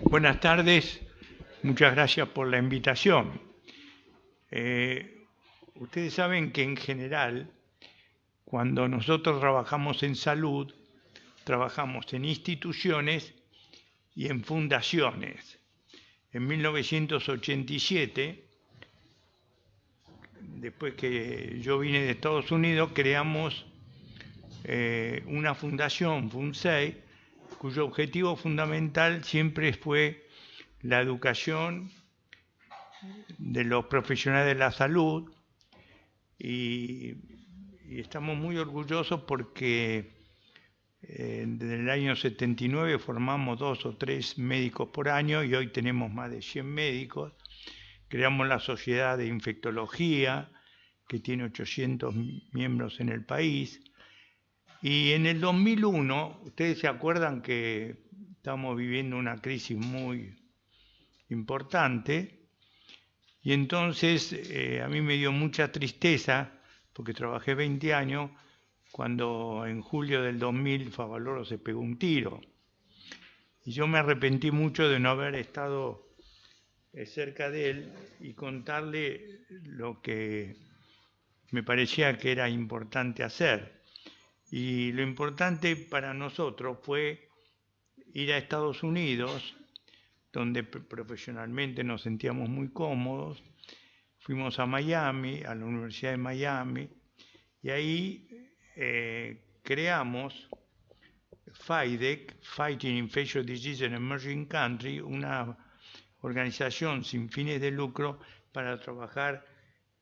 Buenas tardes, muchas gracias por la invitación. Ustedes saben que en general, cuando nosotros trabajamos en salud, trabajamos en instituciones y en fundaciones. En 1987, después que yo vine de Estados Unidos, creamos una fundación, FUNSEI, cuyo objetivo fundamental siempre fue la educación de los profesionales de la salud y, y estamos muy orgullosos porque desde el año 79 formamos 2 o 3 médicos por año y hoy tenemos más de 100 médicos. Creamos la Sociedad de Infectología, que tiene 800 miembros en el país. Y en el 2001, ustedes se acuerdan que estamos viviendo una crisis muy importante, y entonces a mí me dio mucha tristeza, porque trabajé 20 años, cuando en julio del 2000 Favaloro se pegó un tiro. Y yo me arrepentí mucho de no haber estado cerca de él y contarle lo que me parecía que era importante hacer. Y lo importante para nosotros fue ir a Estados Unidos, donde profesionalmente nos sentíamos muy cómodos. Fuimos a Miami, a la Universidad de Miami, y ahí creamos FIDEC, Fighting Infectious Disease in Emerging Countries, una organización sin fines de lucro para trabajar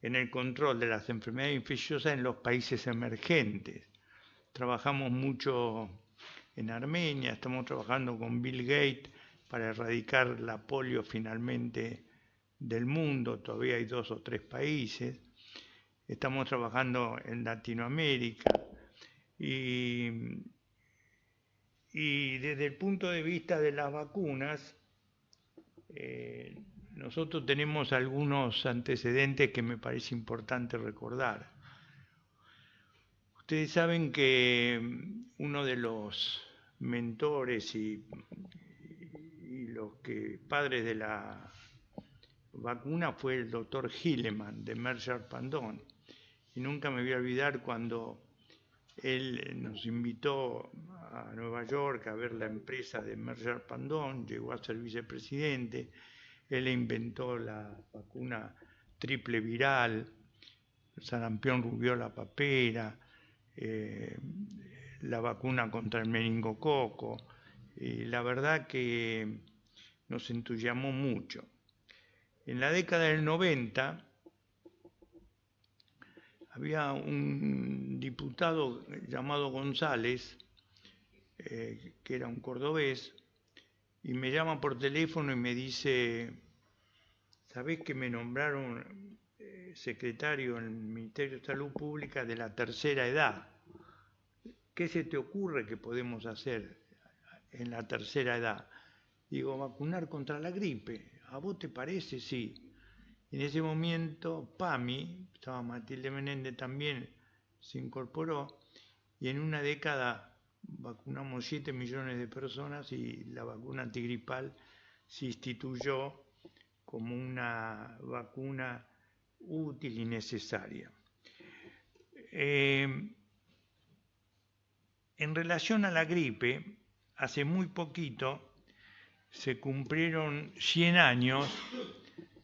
en el control de las enfermedades infecciosas en los países emergentes. Trabajamos mucho en Armenia, estamos trabajando con Bill Gates para erradicar la polio finalmente del mundo, todavía hay 2 o 3 países. Estamos trabajando en Latinoamérica y, y desde el punto de vista de las vacunas, nosotros tenemos algunos antecedentes que me parece importante recordar. Ustedes saben que uno de los mentores y los padres de la vacuna fue el doctor Hilleman de Mercer Pandón. Y nunca me voy a olvidar cuando él nos invitó a Nueva York a ver la empresa de Mercer Pandón, llegó a ser vicepresidente. Él inventó la vacuna triple viral, sarampión, rubiola, papera, la vacuna contra el meningococo. La verdad que nos entusiasmó mucho. En la década del 90 había un diputado llamado González, que era un cordobés, y me llama por teléfono y me dice: ¿sabés que me nombraron secretario en el Ministerio de Salud Pública de la tercera edad? ¿Qué se te ocurre que podemos hacer en la tercera edad? Digo, vacunar contra la gripe. ¿A vos te parece? Sí. En ese momento, PAMI, estaba Matilde Menéndez también, se incorporó, y en una década vacunamos 7 millones de personas y la vacuna antigripal se instituyó como una vacuna útil y necesaria. En relación a la gripe, hace muy poquito se cumplieron 100 años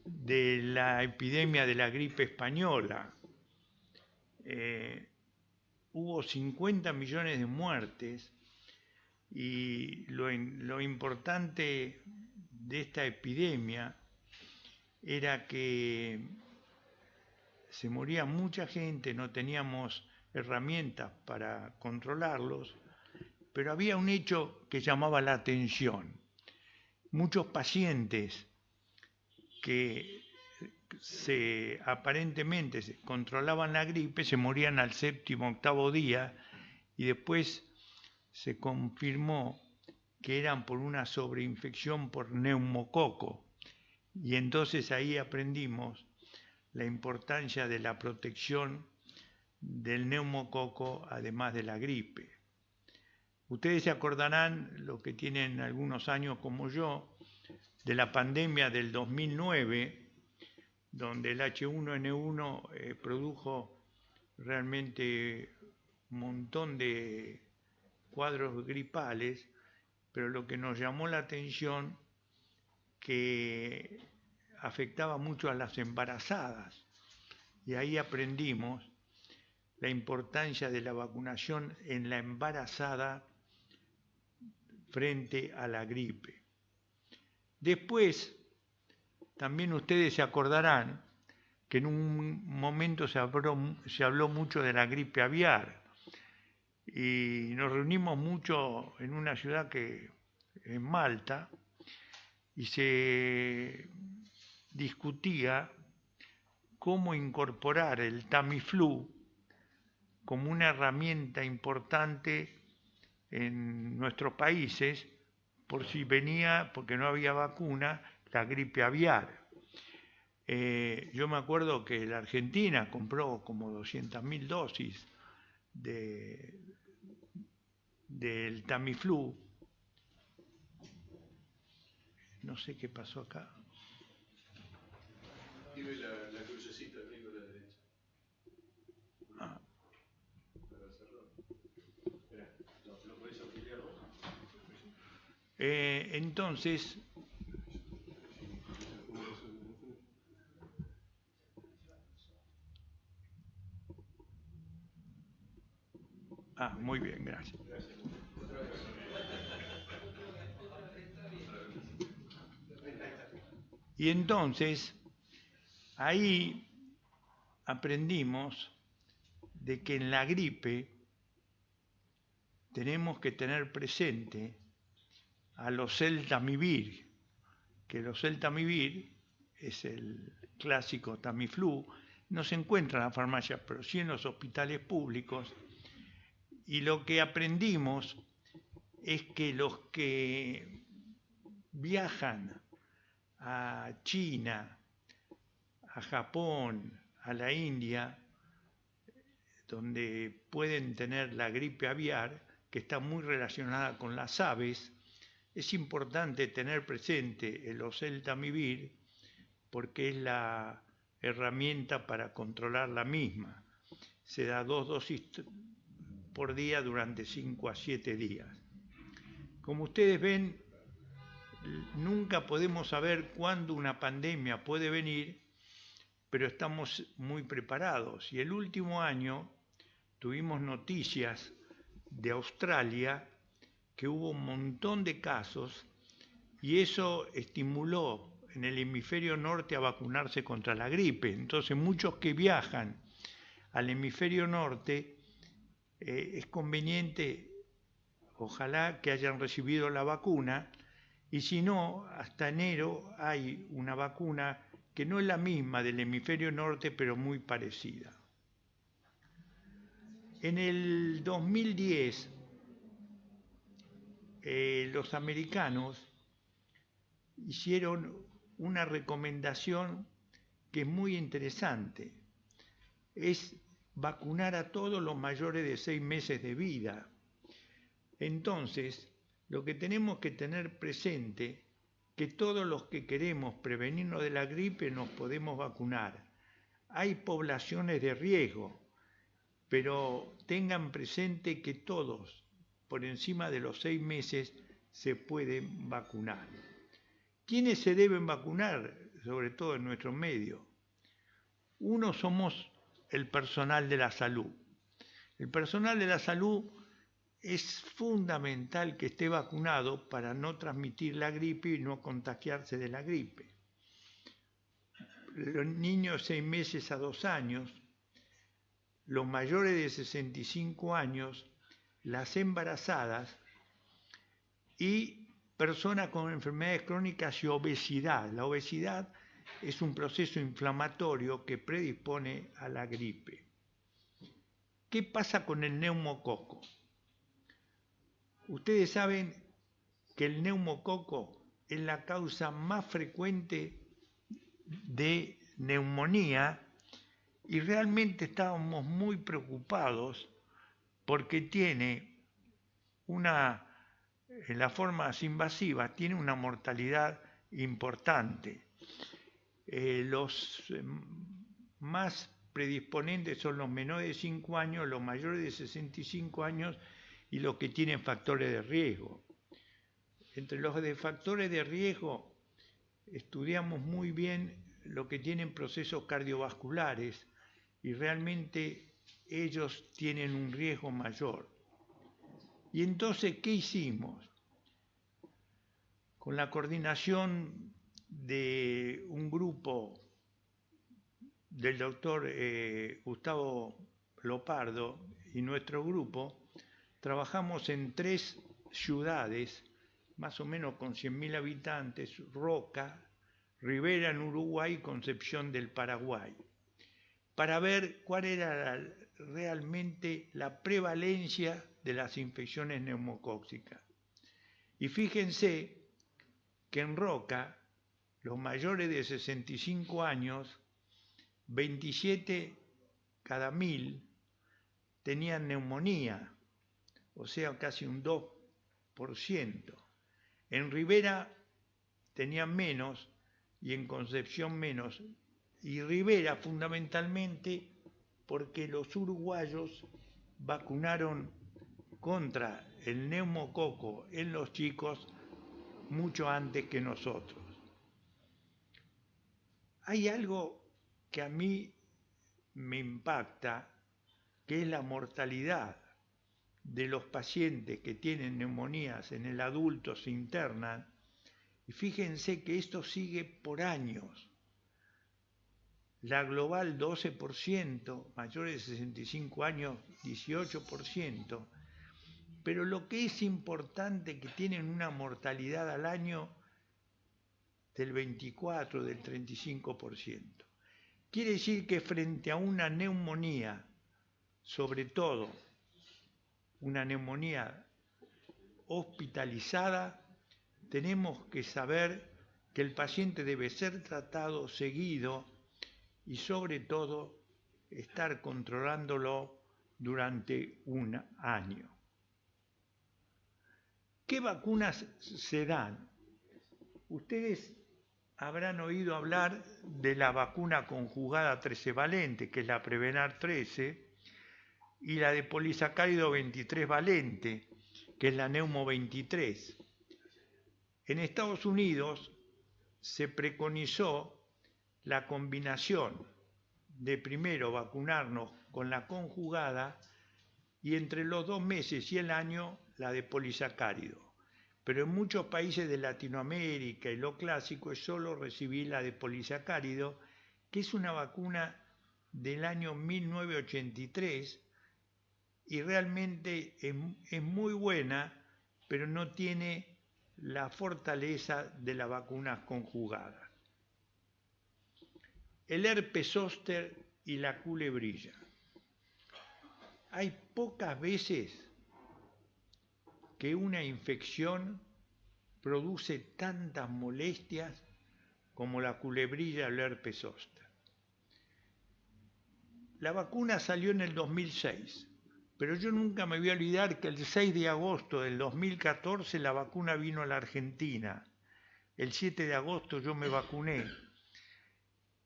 de la epidemia de la gripe española. Hubo 50 millones de muertes y lo importante de esta epidemia era que se moría mucha gente, no teníamos herramientas para controlarlos, pero había un hecho que llamaba la atención. Muchos pacientes que aparentemente se controlaban la gripe se morían al 7º, 8º día, y después se confirmó que eran por una sobreinfección por neumococo. Y entonces ahí aprendimos la importancia de la protección del neumococo, además de la gripe. Ustedes se acordarán, los que tienen algunos años como yo, de la pandemia del 2009, donde el H1N1 produjo realmente un montón de cuadros gripales, pero lo que nos llamó la atención que afectaba mucho a las embarazadas, y ahí aprendimos la importancia de la vacunación en la embarazada frente a la gripe. Después, también ustedes se acordarán que en un momento se habló mucho de la gripe aviar, y nos reunimos mucho en una ciudad en Malta, y se discutía cómo incorporar el Tamiflu como una herramienta importante en nuestros países por si venía, porque no había vacuna, la gripe aviar. Yo me acuerdo que la Argentina compró como 200.000 dosis del Tamiflu. No sé qué pasó acá. Tiene la crucecita arriba a la derecha. Ah. Para hacerlo. Espera, ¿lo podés afiliar vos? Entonces, muy bien, gracias. Y entonces, ahí aprendimos de que en la gripe tenemos que tener presente a los Oseltamivir, que el Oseltamivir es el clásico Tamiflu, no se encuentra en la farmacia, pero sí en los hospitales públicos, y lo que aprendimos es que los que viajan a China, a Japón, a la India, donde pueden tener la gripe aviar, que está muy relacionada con las aves, es importante tener presente el Oseltamivir porque es la herramienta para controlar la misma. Se da 2 dosis por día durante 5 a 7 días. Como ustedes ven, nunca podemos saber cuándo una pandemia puede venir, pero estamos muy preparados. Y el último año tuvimos noticias de Australia que hubo un montón de casos y eso estimuló en el hemisferio norte a vacunarse contra la gripe. Entonces muchos que viajan al hemisferio norte es conveniente, ojalá que hayan recibido la vacuna, y si no, hasta enero hay una vacuna que no es la misma del hemisferio norte, pero muy parecida. En el 2010, los americanos hicieron una recomendación que es muy interesante. Es vacunar a todos los mayores de 6 meses de vida. Entonces, lo que tenemos que tener presente que todos los que queremos prevenirnos de la gripe nos podemos vacunar. Hay poblaciones de riesgo, pero tengan presente que todos, por encima de los 6 meses, se pueden vacunar. ¿Quiénes se deben vacunar? Sobre todo en nuestro medio. Uno somos el personal de la salud. El personal de la salud es fundamental que esté vacunado para no transmitir la gripe y no contagiarse de la gripe. Los niños de 6 meses a 2 años, los mayores de 65 años, las embarazadas y personas con enfermedades crónicas y obesidad. La obesidad es un proceso inflamatorio que predispone a la gripe. ¿Qué pasa con el neumococo? Ustedes saben que el neumococo es la causa más frecuente de neumonía y realmente estábamos muy preocupados porque tiene en la forma invasiva, tiene una mortalidad importante. Los más predisponentes son los menores de 5 años, los mayores de 65 años y los que tienen factores de riesgo. Entre los de factores de riesgo estudiamos muy bien lo que tienen procesos cardiovasculares y realmente ellos tienen un riesgo mayor. Y entonces, ¿qué hicimos? Con la coordinación de un grupo del doctor Gustavo Lopardo y nuestro grupo, trabajamos en 3 ciudades, más o menos con 100.000 habitantes, Roca, Rivera en Uruguay y Concepción del Paraguay, para ver cuál era realmente la prevalencia de las infecciones neumocócicas. Y fíjense que en Roca, los mayores de 65 años, 27 cada 1000 tenían neumonía, o sea, casi un 2%. En Rivera tenían menos y en Concepción menos. Y Rivera fundamentalmente porque los uruguayos vacunaron contra el neumococo en los chicos mucho antes que nosotros. Hay algo que a mí me impacta, que es la mortalidad de los pacientes que tienen neumonías en el adulto, se internan, y fíjense que esto sigue por años. La global 12%, mayores de 65 años 18%, pero lo que es importante que tienen una mortalidad al año del 24, del 35%. Quiere decir que frente a una neumonía, sobre todo una neumonía hospitalizada, tenemos que saber que el paciente debe ser tratado seguido y sobre todo estar controlándolo durante un año. ¿Qué vacunas se dan? Ustedes habrán oído hablar de la vacuna conjugada 13 valente, que es la Prevenar 13, y la de polisacárido 23 valente, que es la Neumo 23. En Estados Unidos se preconizó la combinación de primero vacunarnos con la conjugada y entre los 2 meses y el año la de polisacárido. Pero en muchos países de Latinoamérica y lo clásico es solo recibir la de polisacárido, que es una vacuna del año 1983 y realmente es muy buena, pero no tiene la fortaleza de las vacunas conjugadas. El herpes zóster y la culebrilla. Hay pocas veces que una infección produce tantas molestias como la culebrilla o el herpes zóster. La vacuna salió en el 2006, pero yo nunca me voy a olvidar que el 6 de agosto del 2014 la vacuna vino a la Argentina. El 7 de agosto yo me vacuné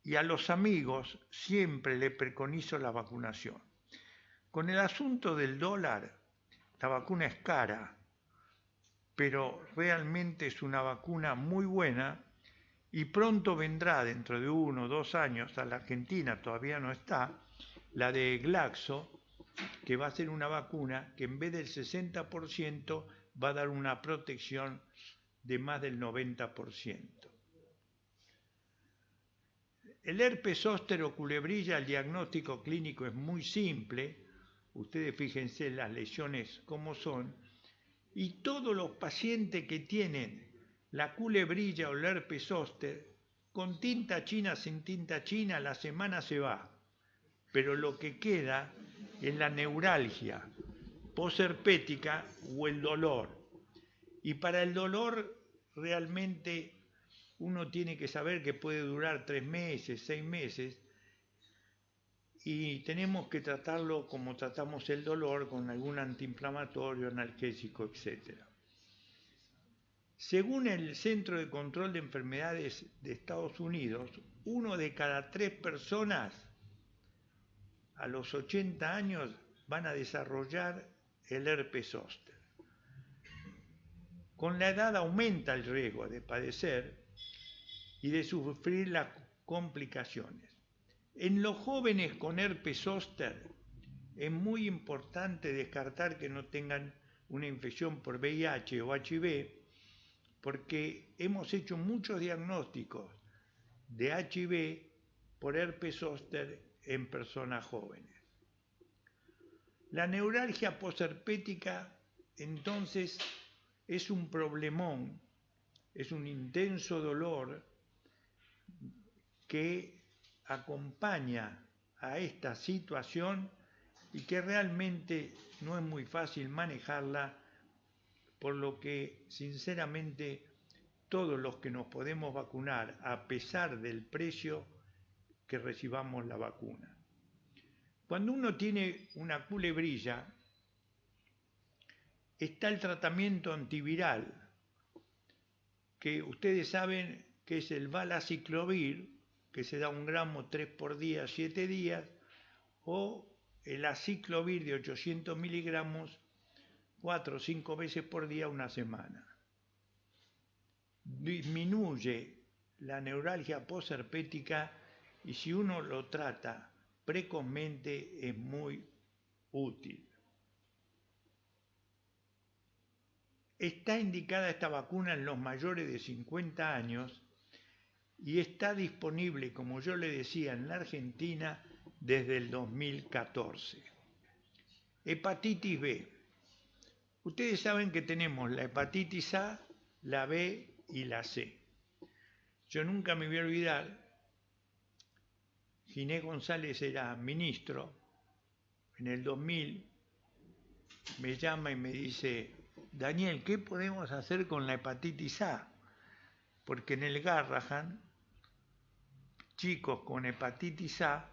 y a los amigos siempre le preconizo la vacunación. Con el asunto del dólar, la vacuna es cara, pero realmente es una vacuna muy buena y pronto vendrá, dentro de 1 o 2 años, a la Argentina, todavía no está, la de Glaxo, que va a ser una vacuna que en vez del 60% va a dar una protección de más del 90%. El herpes zóster o culebrilla, el diagnóstico clínico es muy simple, ustedes fíjense las lesiones cómo son, y todos los pacientes que tienen la culebrilla o el herpes zóster, con tinta china, sin tinta china, la semana se va, pero lo que queda es la neuralgia posherpética o el dolor. Y para el dolor realmente uno tiene que saber que puede durar 3 meses, 6 meses, y tenemos que tratarlo como tratamos el dolor, con algún antiinflamatorio, analgésico, etc. Según el Centro de Control de Enfermedades de Estados Unidos, 1 de cada 3 personas a los 80 años van a desarrollar el herpes zóster. Con la edad aumenta el riesgo de padecer y de sufrir las complicaciones. En los jóvenes con herpes zóster es muy importante descartar que no tengan una infección por VIH o HIV, porque hemos hecho muchos diagnósticos de HIV por herpes zóster en personas jóvenes. La neuralgia posherpética, entonces, es un problemón, es un intenso dolor que acompaña a esta situación y que realmente no es muy fácil manejarla, por lo que sinceramente todos los que nos podemos vacunar, a pesar del precio, que recibamos la vacuna. Cuando uno tiene una culebrilla, está el tratamiento antiviral, que ustedes saben que es el valaciclovir, que se da 1 gramo 3 por día, 7 días, o el aciclovir de 800 miligramos 4 o 5 veces por día, 1 semana. Disminuye la neuralgia posherpética y si uno lo trata precozmente es muy útil. Está indicada esta vacuna en los mayores de 50 años y está disponible, como yo le decía, en la Argentina desde el 2014. Hepatitis B. Ustedes saben que tenemos la hepatitis A, la B y la C. Yo nunca me voy a olvidar, Ginés González era ministro, en el 2000 me llama y me dice: Daniel, ¿qué podemos hacer con la hepatitis A? Porque en el Garrahan, chicos con hepatitis A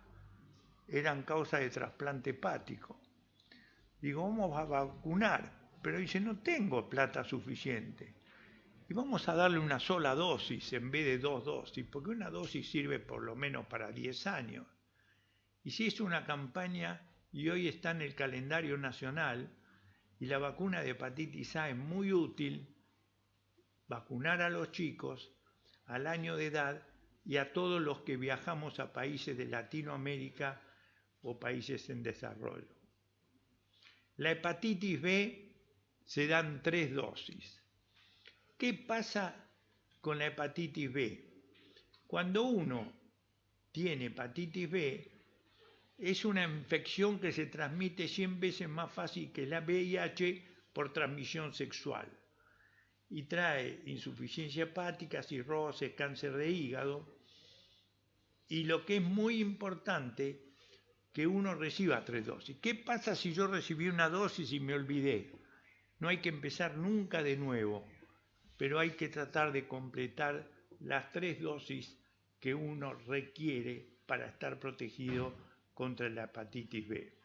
eran causa de trasplante hepático. Digo, vamos a vacunar, pero dice, no tengo plata suficiente. Y vamos a darle una sola dosis en vez de 2 dosis, porque una dosis sirve por lo menos para 10 años. Y se hizo una campaña y hoy está en el calendario nacional, y la vacuna de hepatitis A es muy útil, vacunar a los chicos al año de edad y a todos los que viajamos a países de Latinoamérica o países en desarrollo. La hepatitis B se dan 3 dosis. ¿Qué pasa con la hepatitis B? Cuando uno tiene hepatitis B, es una infección que se transmite 100 veces más fácil que la VIH por transmisión sexual y trae insuficiencia hepática, cirrosis, cáncer de hígado, y lo que es muy importante, que uno reciba 3 dosis. ¿Qué pasa si yo recibí una dosis y me olvidé? No hay que empezar nunca de nuevo, pero hay que tratar de completar las 3 dosis que uno requiere para estar protegido contra la hepatitis B.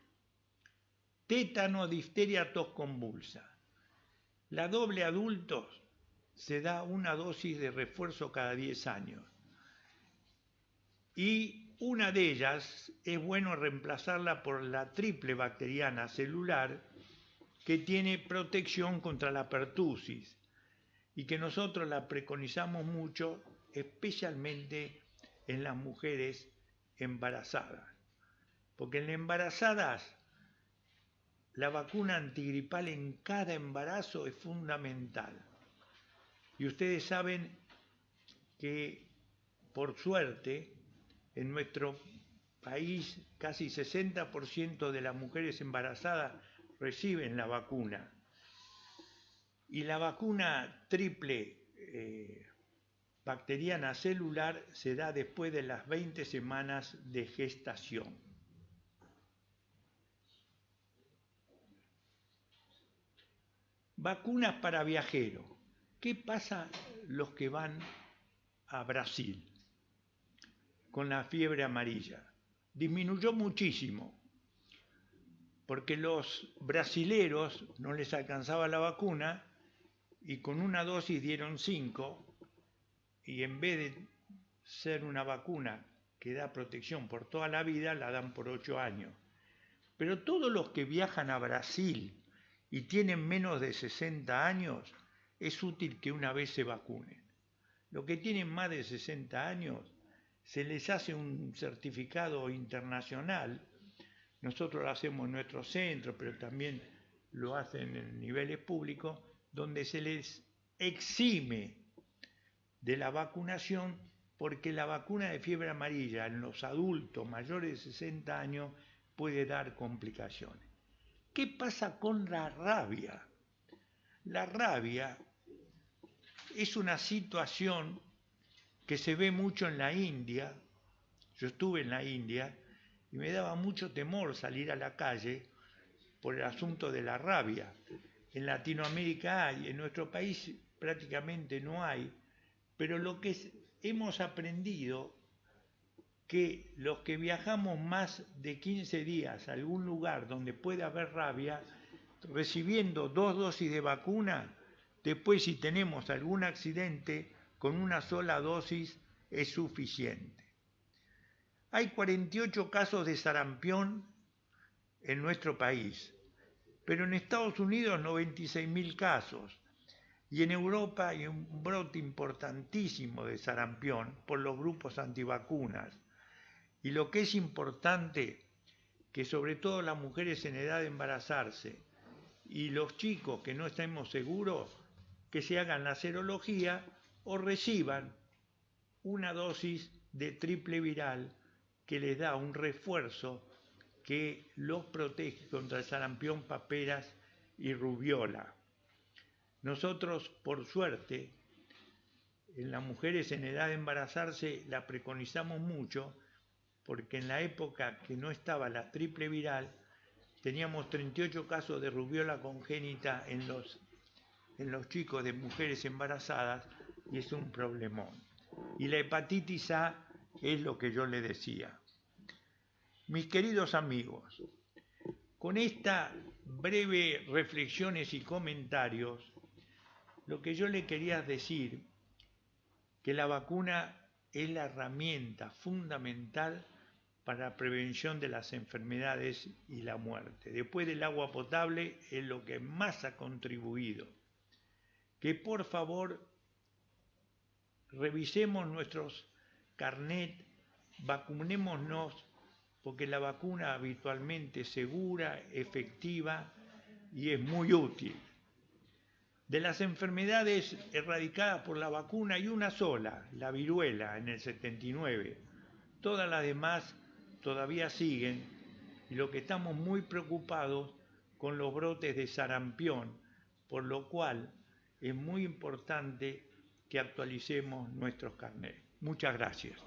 Tétano, difteria, tos convulsa. La doble adultos se da una dosis de refuerzo cada 10 años. Y una de ellas es bueno reemplazarla por la triple bacteriana celular, que tiene protección contra la pertusis y que nosotros la preconizamos mucho, especialmente en las mujeres embarazadas. Porque en las embarazadas la vacuna antigripal en cada embarazo es fundamental. Y ustedes saben que, por suerte, en nuestro país casi 60% de las mujeres embarazadas reciben la vacuna. Y la vacuna triple bacteriana celular se da después de las 20 semanas de gestación. Vacunas para viajeros. ¿Qué pasa los que van a Brasil con la fiebre amarilla? Disminuyó muchísimo, porque los brasileros no les alcanzaba la vacuna y con una dosis dieron 5, y en vez de ser una vacuna que da protección por toda la vida, la dan por 8 años. Pero todos los que viajan a Brasil y tienen menos de 60 años, es útil que una vez se vacunen. Los que tienen más de 60 años, se les hace un certificado internacional. Nosotros lo hacemos en nuestro centro, pero también lo hacen en niveles públicos, donde se les exime de la vacunación, porque la vacuna de fiebre amarilla en los adultos mayores de 60 años puede dar complicaciones. ¿Qué pasa con la rabia? La rabia es una situación que se ve mucho en la India. Yo estuve en la India y me daba mucho temor salir a la calle por el asunto de la rabia. En Latinoamérica hay, en nuestro país prácticamente no hay, pero lo que hemos aprendido que los que viajamos más de 15 días a algún lugar donde pueda haber rabia, recibiendo 2 dosis de vacuna, después si tenemos algún accidente, con una sola dosis es suficiente. Hay 48 casos de sarampión en nuestro país, pero en Estados Unidos 96.000 casos. Y en Europa hay un brote importantísimo de sarampión por los grupos antivacunas. Y lo que es importante, que sobre todo las mujeres en edad de embarazarse y los chicos que no estemos seguros, que se hagan la serología o reciban una dosis de triple viral que les da un refuerzo que los protege contra el sarampión, paperas y rubiola. Nosotros, por suerte, en las mujeres en edad de embarazarse la preconizamos mucho, porque en la época que no estaba la triple viral, teníamos 38 casos de rubiola congénita en los chicos de mujeres embarazadas, y es un problemón. Y la hepatitis A es lo que yo le decía. Mis queridos amigos, con estas breves reflexiones y comentarios, lo que yo le quería decir, que la vacuna es la herramienta fundamental para la prevención de las enfermedades y la muerte. Después del agua potable es lo que más ha contribuido. Que por favor revisemos nuestros carnet, vacunémonos, porque la vacuna habitualmente es segura, efectiva y es muy útil. De las enfermedades erradicadas por la vacuna hay una sola, la viruela, en el 79. Todas las demás todavía siguen, y lo que estamos muy preocupados con los brotes de sarampión, por lo cual es muy importante que actualicemos nuestros carnets. Muchas gracias.